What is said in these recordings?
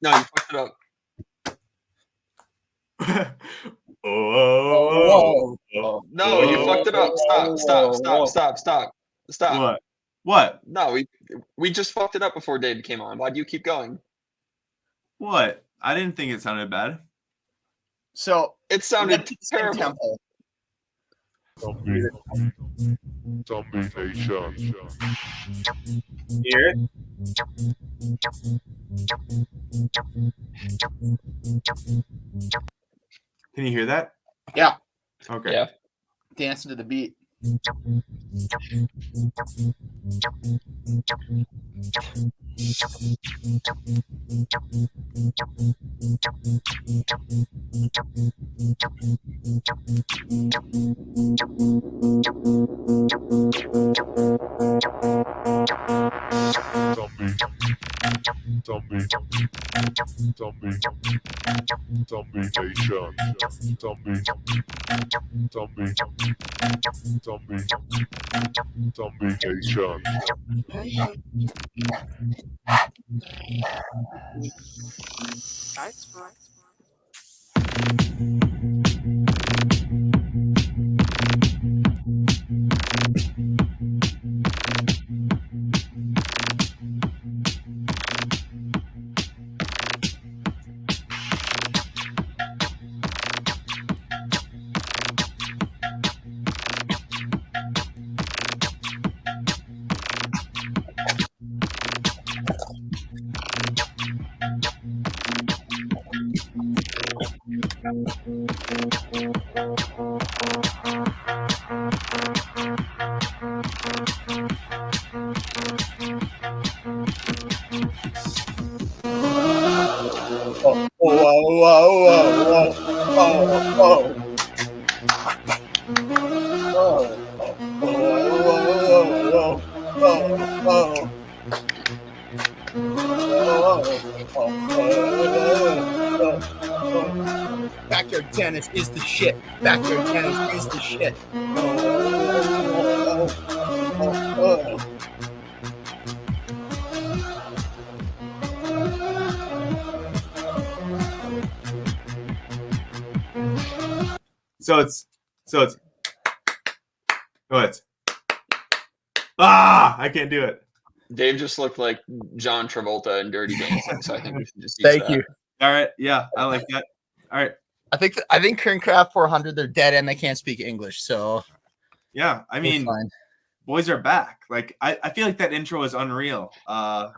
No, you fucked it up. Oh. No, you fucked it up. Stop. What? No, we just fucked it up before Dave came on. Why do you keep going? What? I didn't think it sounded bad. So It sounded terrible. Tempo. Zombie Nation. Hear it? Can you hear that? Yeah. Okay. Yeah. Dancing to the beat. Zombie Nation. Zombie Nation. Backyard tennis is the shit. Backyard tennis is the shit. So it's I can't do it. Dave just looked like John Travolta in Dirty Dancing, so I think we should just use Thank that. you. All right, yeah, I like that. All right, I think Kernkraft 400 they're dead and they can't speak English, so yeah. I mean, fine. boys are back. Like I feel like that intro is unreal. That's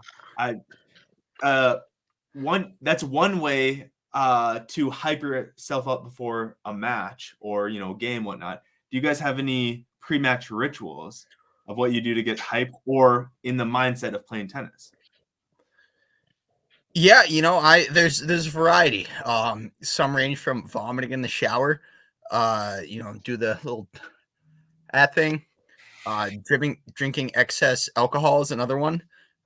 one way to hype yourself up before a match or game, whatnot. Do you guys have any pre-match rituals of what you do to get hyped or in the mindset of playing tennis? Yeah, there's a variety. Some range from vomiting in the shower, do the little thing. Drinking excess alcohol is another one.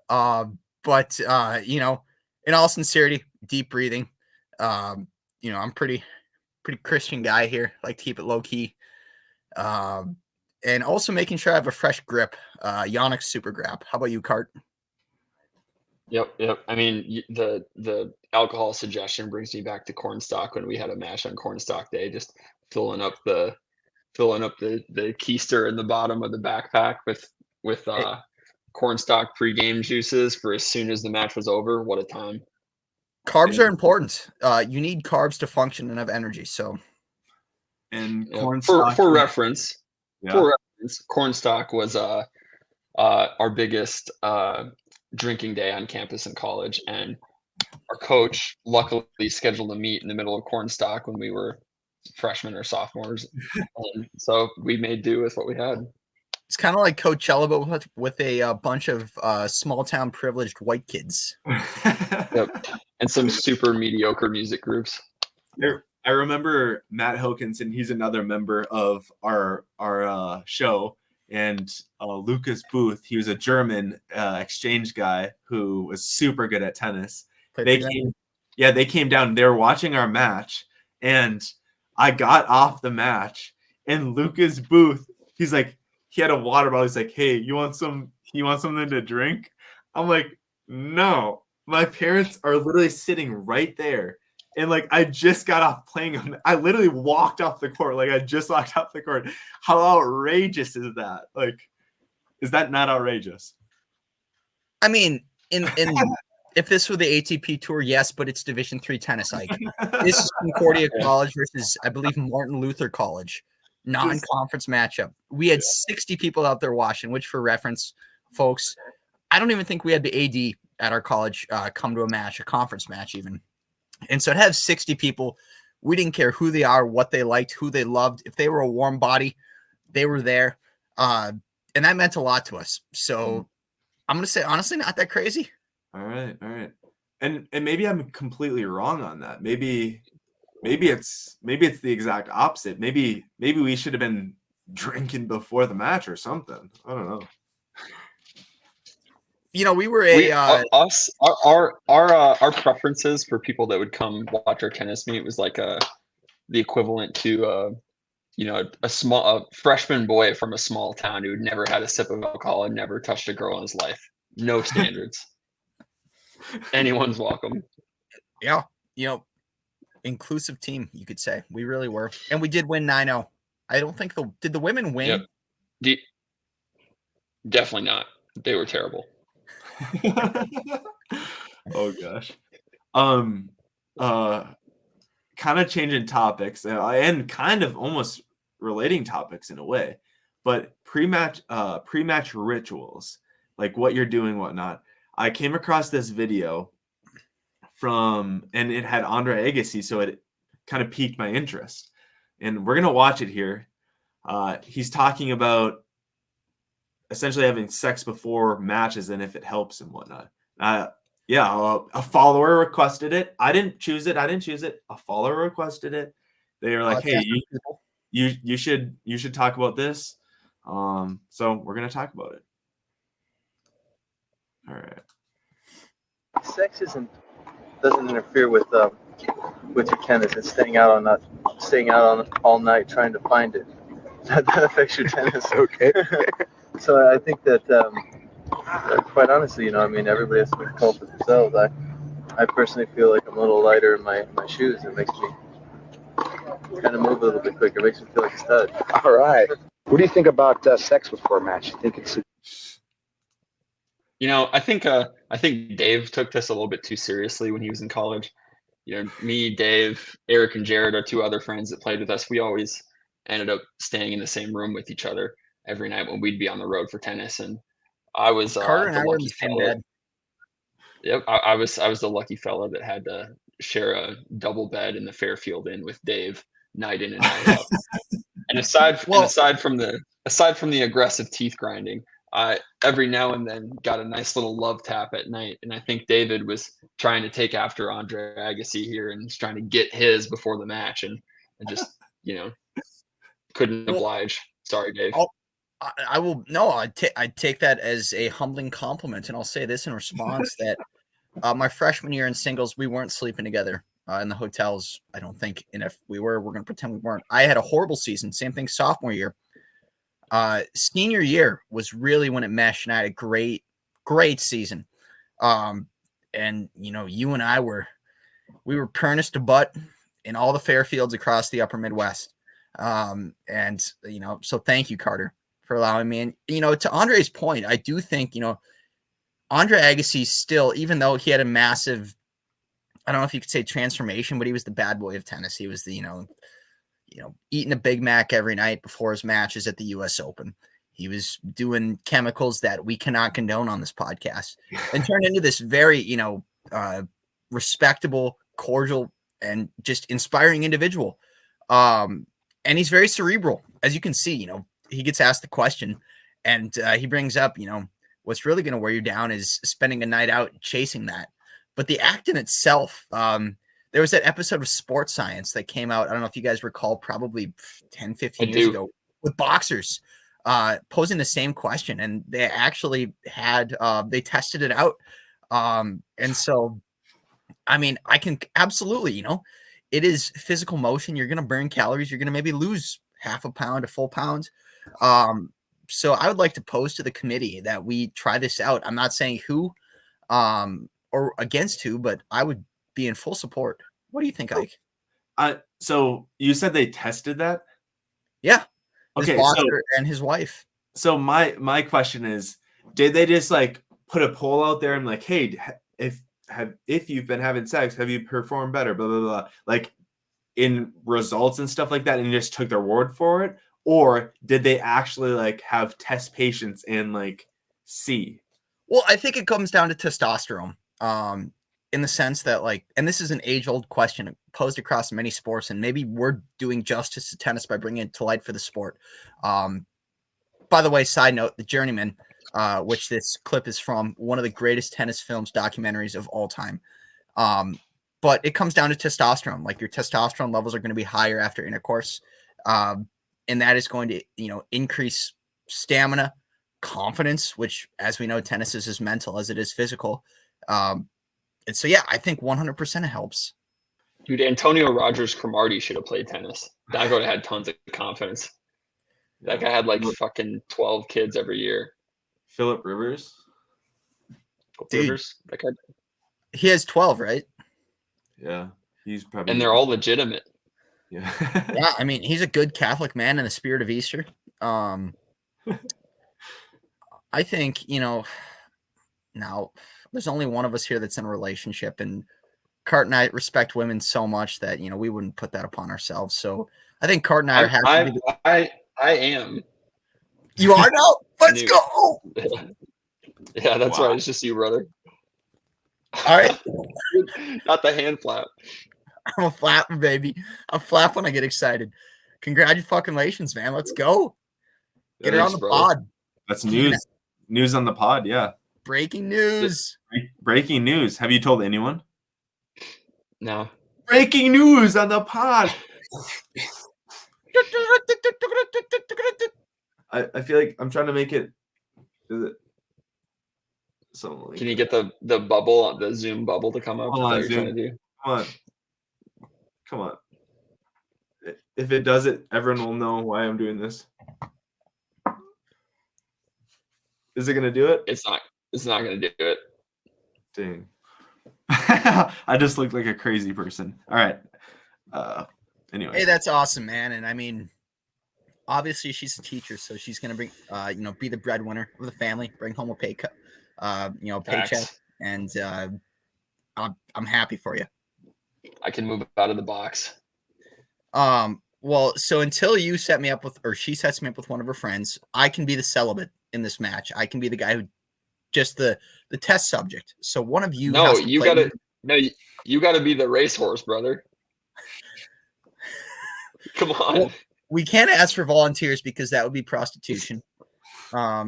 But in all sincerity, deep breathing. I'm pretty Christian guy here. Like to keep it low key. And also making sure I have a fresh grip. Yonex Super Grab. How about you, Cart? Yep. I mean, the alcohol suggestion brings me back to Cornstalk when we had a match on Cornstalk Day, just filling up the keister in the bottom of the backpack with Cornstalk pregame juices for as soon as the match was over. What a time! Carbs are important. You need carbs to function and have energy. So, and for reference, Cornstalk was our biggest drinking day on campus in college, and our coach luckily scheduled a meet in the middle of Cornstalk when we were freshmen or sophomores, and so we made do with what we had. It's kind of like Coachella, but with a bunch of small town privileged white kids. Yep, and some super mediocre music groups. I remember Matt Hokinson. He's another member of our show. And Lucas Booth, he was a German exchange guy who was super good at tennis. They came down. They were watching our match, and I got off the match. And Lucas Booth, he had a water bottle. He's like, "Hey, you want something to drink?" I'm like, "No." my parents are literally sitting right there. And like I just got off playing them. I literally walked off the court. Like I just walked off the court. How outrageous is that? Like, is that not outrageous? I mean, in if this were the ATP Tour, yes, but it's Division III tennis. Like this is Concordia College versus, I believe, Martin Luther College, non-conference matchup. We had 60 people out there watching. Which, for reference, folks, I don't even think we had the AD at our college come to a match, a conference match, even. And so to have 60 people, we didn't care who they are, what they liked, who they loved. If they were a warm body, they were there, and that meant a lot to us. So I'm gonna say, honestly, not that crazy. All right. And maybe I'm completely wrong on that. Maybe it's the exact opposite. Maybe we should have been drinking before the match or something. I don't know. You know, we were our preferences for people that would come watch our tennis meet was like the equivalent to a freshman boy from a small town who'd never had a sip of alcohol and never touched a girl in his life. No standards. Anyone's welcome. Yeah, inclusive team, you could say. We really were, and we did win 9-0. I don't think did the women win? Yep. Definitely not. They were terrible. Oh gosh. Kind of changing topics and kind of almost relating topics in a way, but pre-match rituals, like what you're doing, whatnot. I came across this video and it had Andre Agassi, so it kind of piqued my interest, and we're gonna watch it here. He's talking about essentially having sex before matches and if it helps and whatnot. A follower requested it. I didn't choose it. A follower requested it. They were like, "Hey, you should talk about this." So we're gonna talk about it. All right. Sex doesn't interfere with your tennis. It's staying out on all night trying to find it. That affects your tennis. Okay. So I think that, quite honestly, everybody has to make a call for themselves. I personally feel like I'm a little lighter in my shoes. It makes me kind of move a little bit quicker. It makes me feel like a stud. All right. What do you think about sex before a match? You think it's... I think Dave took this a little bit too seriously when he was in college. Me, Dave, Eric, and Jared, our two other friends that played with us, we always ended up staying in the same room with each other every night when we'd be on the road for tennis. And I was Carter and I were in the same bed. Yep, I was the lucky fella that had to share a double bed in the Fairfield Inn with Dave night in and night out. And aside from the aggressive teeth grinding, I every now and then got a nice little love tap at night. And I think David was trying to take after Andre Agassi here and was trying to get his before the match, and just couldn't oblige. Sorry, Dave. I will no. I take that as a humbling compliment, and I'll say this in response that my freshman year in singles, we weren't sleeping together in the hotels. I don't think, and if we were, we're going to pretend we weren't. I had a horrible season. Same thing sophomore year. Senior year was really when it meshed, and I had a great season. And you and I were pernest to butt in all the Fairfields across the upper Midwest. So thank you, Carter, for allowing me. And, to Andre's point, I do think, Andre Agassi still, even though he had a massive, I don't know if you could say transformation, but he was the bad boy of tennis. He was the, eating a Big Mac every night before his matches at the US Open. He was doing chemicals that we cannot condone on this podcast, and turned into this very, respectable, cordial, and just inspiring individual. And he's very cerebral, as you can see. He gets asked the question, and he brings up, what's really going to wear you down is spending a night out chasing that. But the act in itself, there was that episode of Sports Science that came out. I don't know if you guys recall, probably 10, 15 years ago, with boxers posing the same question. And they actually had, they tested it out. And so, I mean, I can absolutely, it is physical motion. You're going to burn calories. You're going to maybe lose half a pound, a full pound. So I would like to pose to the committee that we try this out. I'm not saying who, or or against who, but I would be in full support. What do you think, Ike? So you said they tested that? Yeah. His Okay, boxer and his wife. So my question is, did they just like put a poll out there and like, hey, if you've been having sex, have you performed better? Blah blah blah. Like in results and stuff like that, and just took their word for it, or did they actually like have test patients and like see? Well, I think it comes down to testosterone. In the sense that like, and this is an age-old question posed across many sports, and maybe we're doing justice to tennis by bringing it to light for the sport. By the way, side note, The Journeyman, which this clip is from, one of the greatest tennis films documentaries of all time. But it comes down to testosterone. Like your testosterone levels are going to be higher after intercourse. And that is going to, increase stamina, confidence, which as we know, tennis is as mental as it is physical. And so, yeah, I think 100% it helps. Dude, Antonio Rogers Cromartie should have played tennis. That guy had tons of confidence. That guy had like fucking 12 kids every year. Philip Rivers? Rivers? That guy. He has 12, right? Yeah. He's probably. And they're all legitimate. Yeah. Yeah, I mean, he's a good Catholic man in the spirit of Easter. I think, now there's only one of us here that's in a relationship, and Cart and I respect women so much that, we wouldn't put that upon ourselves. So I think Cart and I are happy. I am. You are now? Let's go. Yeah, that's right. It's just you, brother. All right. Not the hand flap. I'm a flapper, baby. I flap when I get excited. Congratulations, man. Let's go. Get her on the pod. That's news. News on the pod, yeah. Breaking news. Breaking news. Have you told anyone? No. Breaking news on the pod. I feel like I'm trying to make it. Is it? So like, can you get the bubble, the Zoom bubble to come up? Hold on, Zoom. Come on. If it does it, everyone will know why I'm doing this. Is it gonna do it? It's not gonna do it. Dang. I just look like a crazy person. All right. Anyway. Hey, that's awesome, man. And I mean, obviously she's a teacher, so she's gonna bring be the breadwinner of the family, bring home a paycheck, and I'm happy for you. I can move out of the box. Well, so until you set me up with, or she sets me up with one of her friends, I can be the celibate in this match. I can be the guy who just the test subject. So one of you. You gotta be the racehorse, brother. Come on. Well, we can't ask for volunteers because that would be prostitution. I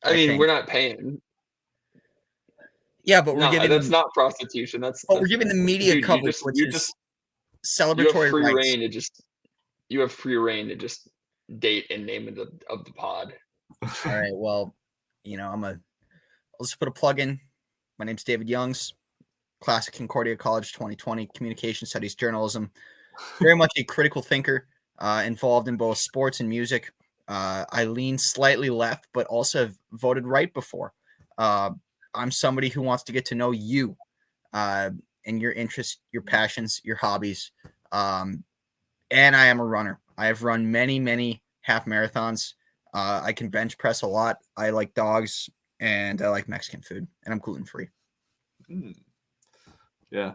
mean, we're not paying. Yeah, but we're giving. That's not prostitution. We're giving the media coverage, which is celebratory rights. You have free reign to just date and name of the pod. All right. Well, I'll just put a plug in. My name's David Youngs, class at Concordia College 2020, communication studies, journalism. Very much a critical thinker, involved in both sports and music. I lean slightly left, but also have voted right before. I'm somebody who wants to get to know you and your interests, your passions, your hobbies. And I am a runner. I have run many, many half marathons. I can bench press a lot. I like dogs and I like Mexican food, and I'm gluten free. Yeah.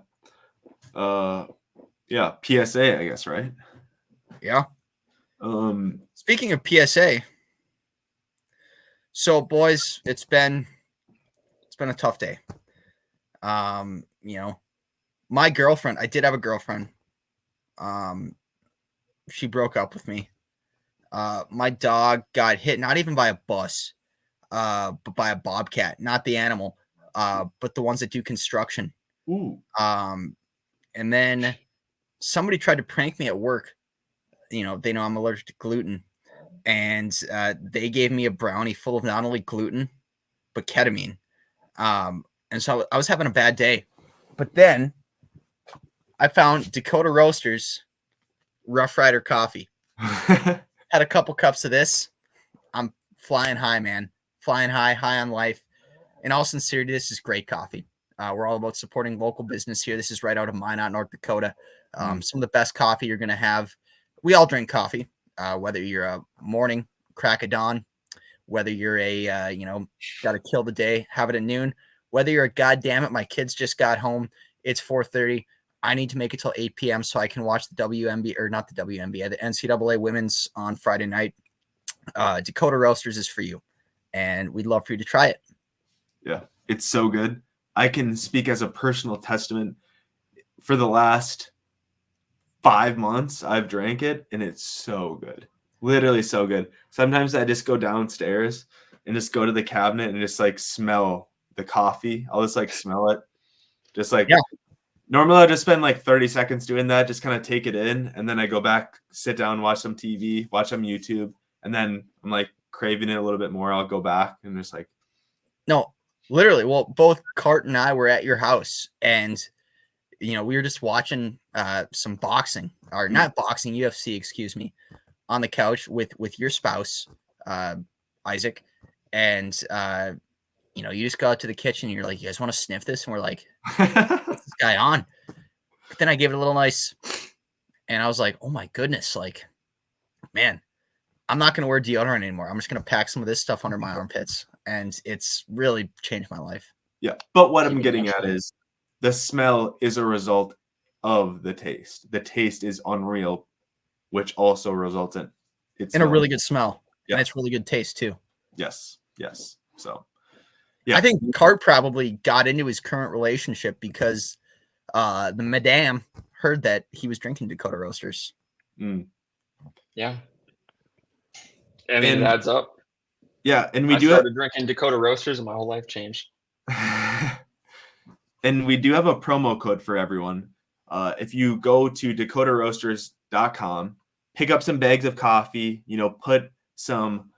Yeah. PSA, I guess, right? Yeah. Speaking of PSA, so boys, it's been a tough day. My girlfriend, I did have a girlfriend. She broke up with me. My dog got hit, not even by a bus, but by a bobcat, not the animal, but the ones that do construction. Ooh. And then somebody tried to prank me at work. They know I'm allergic to gluten, and they gave me a brownie full of not only gluten, but ketamine. And so I was having a bad day, but then I found Dakota Roasters Rough Rider coffee. Had a couple cups of this. I'm flying high, man. Flying high on life. In all sincerity, this is great coffee. We're all about supporting local business here. This is right out of Minot, North Dakota. Some of the best coffee you're going to have. We all drink coffee, whether you're a morning crack of dawn, whether you're a, got to kill the day, have it at noon, whether you're a goddamn it, my kids just got home. It's 4:30. I need to make it till 8 p.m. so I can watch the WNBA, or not the WNBA, the NCAA women's on Friday night. Dakota Roasters is for you, and we'd love for you to try it. Yeah, it's so good. I can speak as a personal testament. For the last 5 months, I've drank it, and it's so good. Literally so good. Sometimes I just go downstairs and just go to the cabinet and just like smell the coffee. I'll just like smell it. Just like, normally I'll just spend like 30 seconds doing that, just kind of take it in. And then I go back, sit down, watch some TV, watch some YouTube. And then I'm like craving it a little bit more. I'll go back and just like. No, literally. Well, both Cart and I were at your house, and we were just watching some boxing, or not boxing, UFC, excuse me, on the couch with your spouse, Isaac. And, you just go out to the kitchen and you're like, you guys want to sniff this? And we're like, what's this guy on? But then I gave it a little nice, and I was like, oh my goodness, like, man, I'm not going to wear deodorant anymore. I'm just going to pack some of this stuff under my armpits. And it's really changed my life. Yeah. But what I'm getting at is the smell is a result of the taste. The taste is unreal, which also results in a really good smell. Yeah. And it's really good taste too. Yes. So, yeah. I think Cart probably got into his current relationship because the madame heard that he was drinking Dakota Roasters. Yeah. I mean, it adds up. Yeah, and I started drinking Dakota Roasters and my whole life changed. And we do have a promo code for everyone. If you go to dakotaroasters.com, pick up some bags of coffee, put some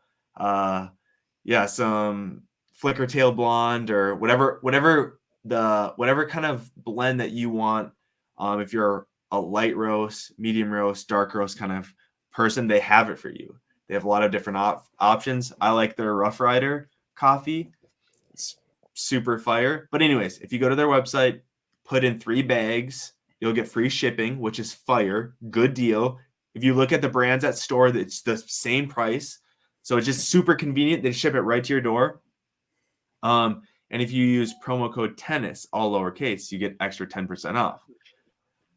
some flicker tail blonde or whatever kind of blend that you want. If you're a light roast, medium roast, dark roast kind of person, they have it for you. They have a lot of different options. I like their Rough Rider coffee. It's super fire. But anyways, if you go to their website, put in 3 bags, you'll get free shipping, which is fire. Good deal. If you look at the brands at store, it's the same price. So it's just super convenient. They ship it right to your door. And if you use promo code tennis, all lowercase, you get extra 10% off.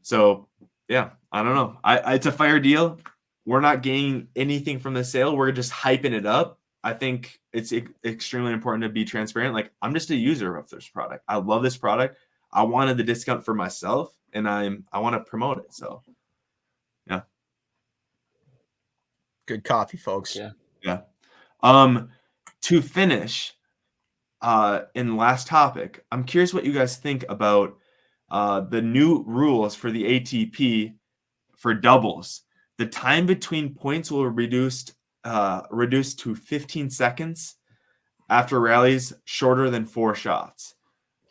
So yeah, I don't know. It's a fire deal. We're not gaining anything from the sale. We're just hyping it up. I think it's extremely important to be transparent. Like, I'm just a user of this product. I love this product. I wanted the discount for myself, and I want to promote it. So, yeah. Good coffee, folks. Yeah. To finish, in last topic, I'm curious what you guys think about the new rules for the ATP for doubles. The time between points will reduced to 15 seconds after rallies shorter than 4 shots.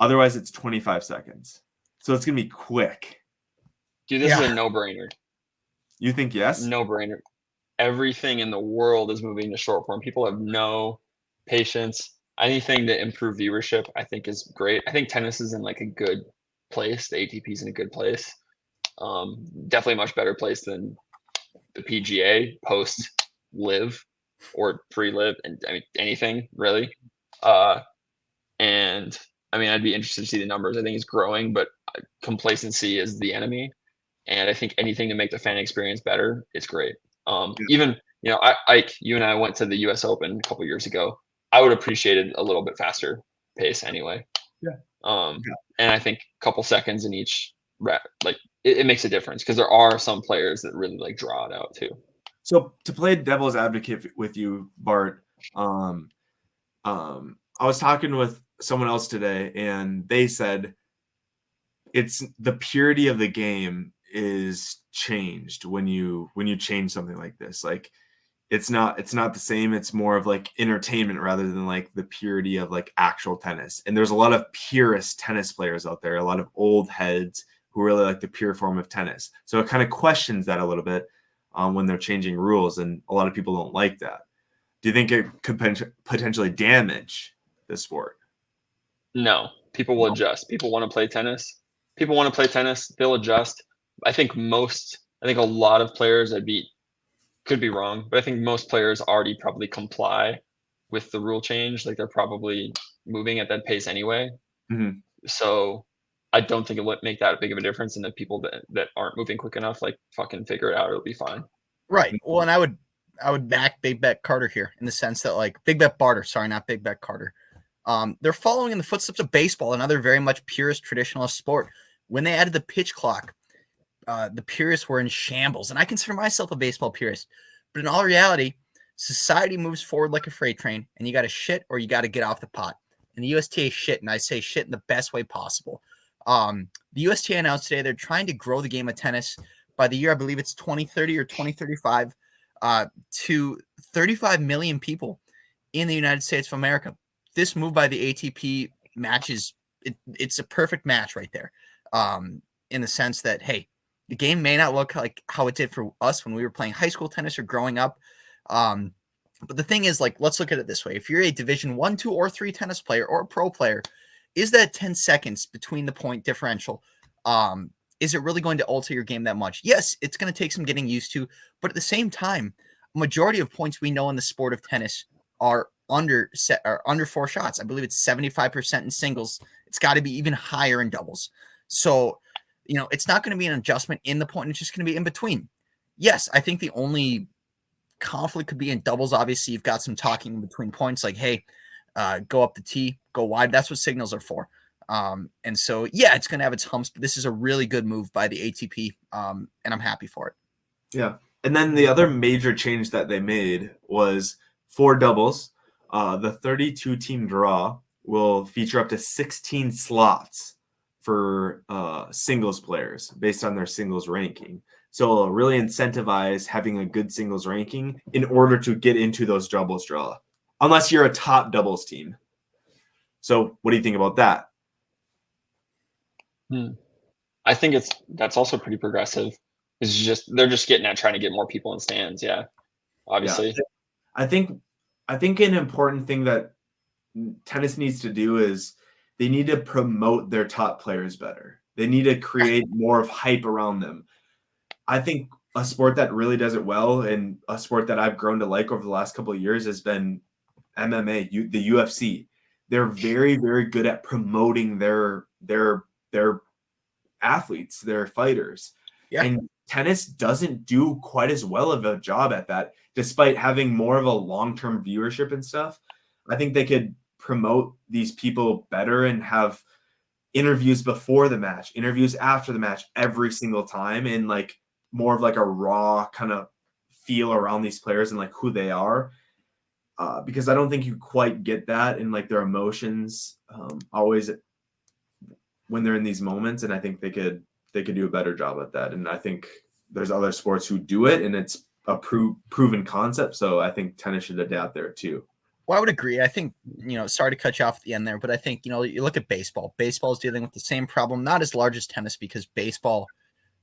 Otherwise, it's 25 seconds. So it's going to be quick. Dude, this is a no-brainer. You think yes? No-brainer. Everything in the world is moving to short form. People have no patience. Anything to improve viewership, I think, is great. I think tennis is in like a good place. The ATP is in a good place. Definitely a much better place than the PGA post live or pre-live, and I mean anything really. And I mean, I'd be interested to see the numbers. I think it's growing, but complacency is the enemy. And I think anything to make the fan experience better is great. Even Ike, you and I went to the U.S. Open a couple years ago. I would appreciate it a little bit faster pace anyway. And I think a couple seconds in each it makes a difference because there are some players that really like draw it out too. So to play devil's advocate with you, Bart, I was talking with someone else today, and they said it's the purity of the game is changed when you change something like this. Like it's not the same. It's more of like entertainment rather than like the purity of like actual tennis. And there's a lot of purist tennis players out there, a lot of old heads who really like the pure form of tennis. So it kind of questions that a little bit when they're changing rules, and a lot of people don't like that. Do you think it could potentially damage the sport? No, people will adjust. People want to play tennis. People want to play tennis. They'll adjust. I think a lot of players could be wrong, but I think most players already probably comply with the rule change. Like they're probably moving at that pace anyway. Mhm. So I don't think it would make that big of a difference. And the people that aren't moving quick enough, like fucking figure it out. It'll be fine. Right. Well, and I would back Big Bet Carter here in the sense that like Big Bet Barter, sorry, not Big Bet Carter. They're following in the footsteps of baseball, another very much purist traditionalist sport. When they added the pitch clock, the purists were in shambles. And I consider myself a baseball purist. But in all reality, society moves forward like a freight train, and you got to shit or you got to get off the pot. And the USTA shit, and I say shit in the best way possible. The USTA announced today they're trying to grow the game of tennis by the year, I believe it's 2030 or 2035, to 35 million people in the United States of America. This move by the ATP matches, it's a perfect match right there, in the sense that, hey, the game may not look like how it did for us when we were playing high school tennis or growing up. But the thing is, like, let's look at it this way. If you're a Division 1, 2, or 3 tennis player or a pro player, is that 10 seconds between the point differential? Is it really going to alter your game that much? Yes, it's going to take some getting used to. But at the same time, a majority of points we know in the sport of tennis are under 4 shots. I believe it's 75% in singles. It's got to be even higher in doubles. So, it's not going to be an adjustment in the point. It's just going to be in between. Yes, I think the only conflict could be in doubles. Obviously, you've got some talking in between points like, hey, go up the tee, go wide. That's what signals are for. And so, yeah, it's going to have its humps, but this is a really good move by the ATP, and I'm happy for it. Yeah. And then the other major change that they made was for doubles, the 32-team draw will feature up to 16 slots for singles players based on their singles ranking. So it'll really incentivize having a good singles ranking in order to get into those doubles draw, unless you're a top doubles team. So what do you think about that? I think that's also pretty progressive. They're just getting at trying to get more people in stands. Yeah, obviously. Yeah. I think an important thing that tennis needs to do is they need to promote their top players better. They need to create more of hype around them. I think a sport that really does it well, and a sport that I've grown to like over the last couple of years, has been MMA, the UFC. They're very, very good at promoting their athletes, their fighters. Yeah. And tennis doesn't do quite as well of a job at that, despite having more of a long-term viewership and stuff. I think they could promote these people better and have interviews before the match, interviews after the match every single time, and like more of like a raw kind of feel around these players and like who they are. Because I don't think you quite get that in like their emotions always when they're in these moments. And I think they could do a better job at that. And I think there's other sports who do it, and it's a proven concept. So I think tennis should adapt there too. Well, I would agree. I think, sorry to cut you off at the end there, but I think, you look at baseball. Baseball is dealing with the same problem, not as large as tennis, because baseball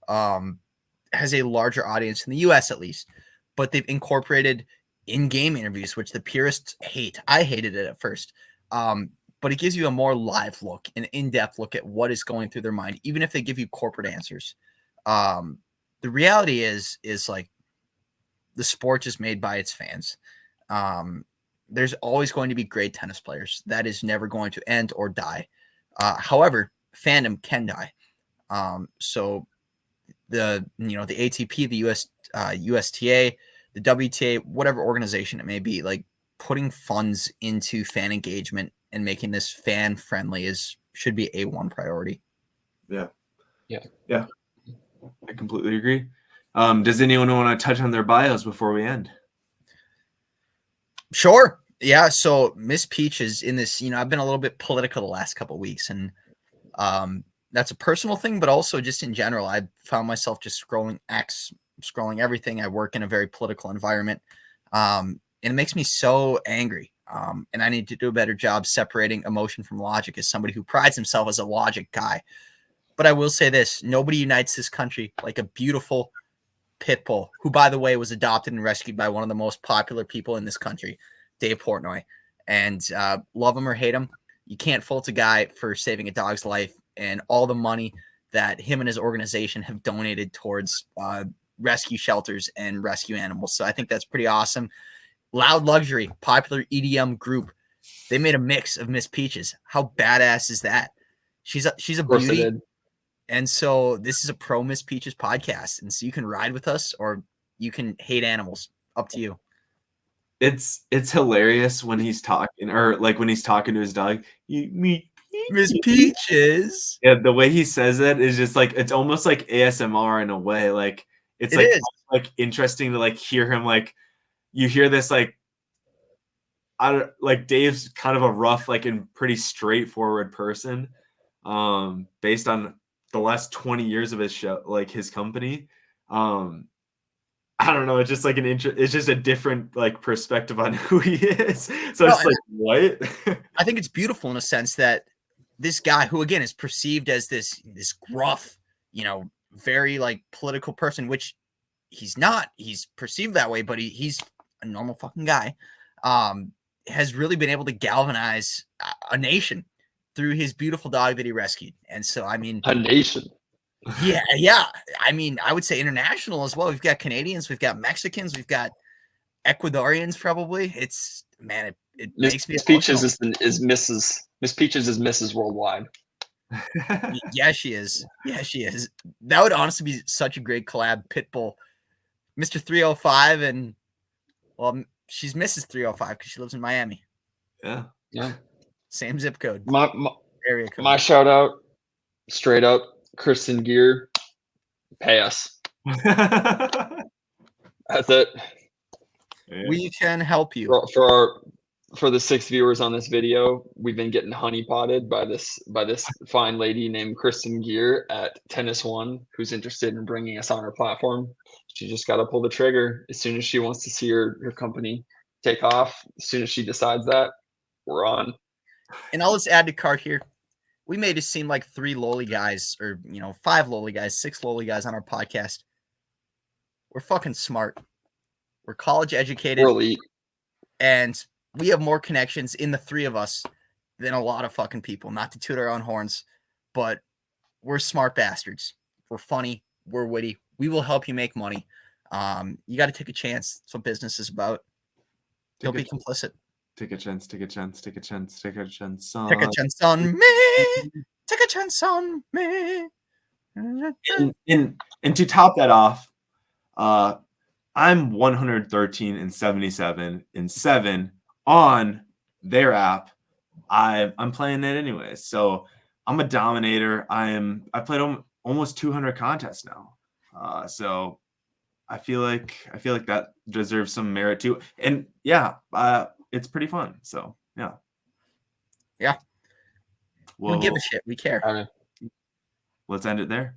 has a larger audience in the U.S. at least, but they've incorporated in-game interviews, which the purists hate. I hated it at first, but it gives you a more live look, an in-depth look at what is going through their mind, even if they give you corporate answers. The reality is like the sport is made by its fans. There's always going to be great tennis players. That is never going to end or die. However, fandom can die. So the ATP, the USTA, the WTA, whatever organization it may be, like putting funds into fan engagement and making this fan friendly should be A1 priority. Yeah. I completely agree. Does anyone want to touch on their bios before we end? Sure. Yeah. So Miss Peach is in this, I've been a little bit political the last couple of weeks, and that's a personal thing, but also just in general, I found myself just scrolling everything. I work in a very political environment, and it makes me so angry. And I need to do a better job separating emotion from logic as somebody who prides himself as a logic guy. But I will say this: nobody unites this country like a beautiful pit bull, who, by the way, was adopted and rescued by one of the most popular people in this country, Dave Portnoy. And love him or hate him, You can't fault a guy for saving a dog's life and all the money that him and his organization have donated towards rescue shelters and rescue animals. So I think that's pretty awesome. Loud Luxury, popular EDM group. They made a mix of Miss Peaches. How badass is that? She's a beauty. And so this is a pro Miss Peaches podcast. And so you can ride with us or you can hate animals. Up to you. It's hilarious when he's talking, or like when he's talking to his dog. Miss Peaches. Yeah, the way he says it is just like, it's almost like ASMR in a way. Like it's like interesting to like hear him. Like you hear this like, I don't like Dave's kind of a rough, like and pretty straightforward person, based on the last 20 years of his show, like his company. I don't know. It's just like it's just a different like perspective on who he is. So it's like, what? I think it's beautiful in a sense that this guy, who again is perceived as this gruff, very like political person, which he's not. He's perceived that way, but he's a normal fucking guy. Has really been able to galvanize a nation through his beautiful dog that he rescued. And so, I mean, a nation. Yeah. I mean, I would say international as well. We've got Canadians, we've got Mexicans, we've got Ecuadorians. Probably. It's man, it makes me. Miss Peaches is Mrs. Worldwide. Yeah, she is. That would honestly be such a great collab. Pitbull, Mr. 305, and well, she's Mrs. 305 because she lives in Miami. Yeah. Same zip code. My area code. My shout out, straight up, Kristen Gear, pay us. That's it. We can help you. For the 6 viewers on this video, we've been getting honeypotted by this fine lady named Kristen Gear at Tennis One, who's interested in bringing us on her platform. She just got to pull the trigger as soon as she wants to see her company take off. As soon as she decides that, we're on. And I'll just add to cart here. We made it seem like 3 lowly guys, or 5 lowly guys, 6 lowly guys on our podcast. We're fucking smart. We're college educated. We're elite. And we have more connections in the 3 of us than a lot of fucking people. Not to toot our own horns, but we're smart bastards. We're funny. We're witty. We will help you make money. You got to take a chance. That's what business is about. Don't be complicit. Take a chance. Take a chance. Take a chance. Take a chance on. Take a chance on me. Take a chance on me. And to top that off, I'm 113 and 77 and 7 on their app. I'm playing it anyway, so I'm a dominator. I played almost 200 contests now, so I feel like that deserves some merit too. And yeah, it's pretty fun. So yeah. We give a shit. We care. Let's end it there.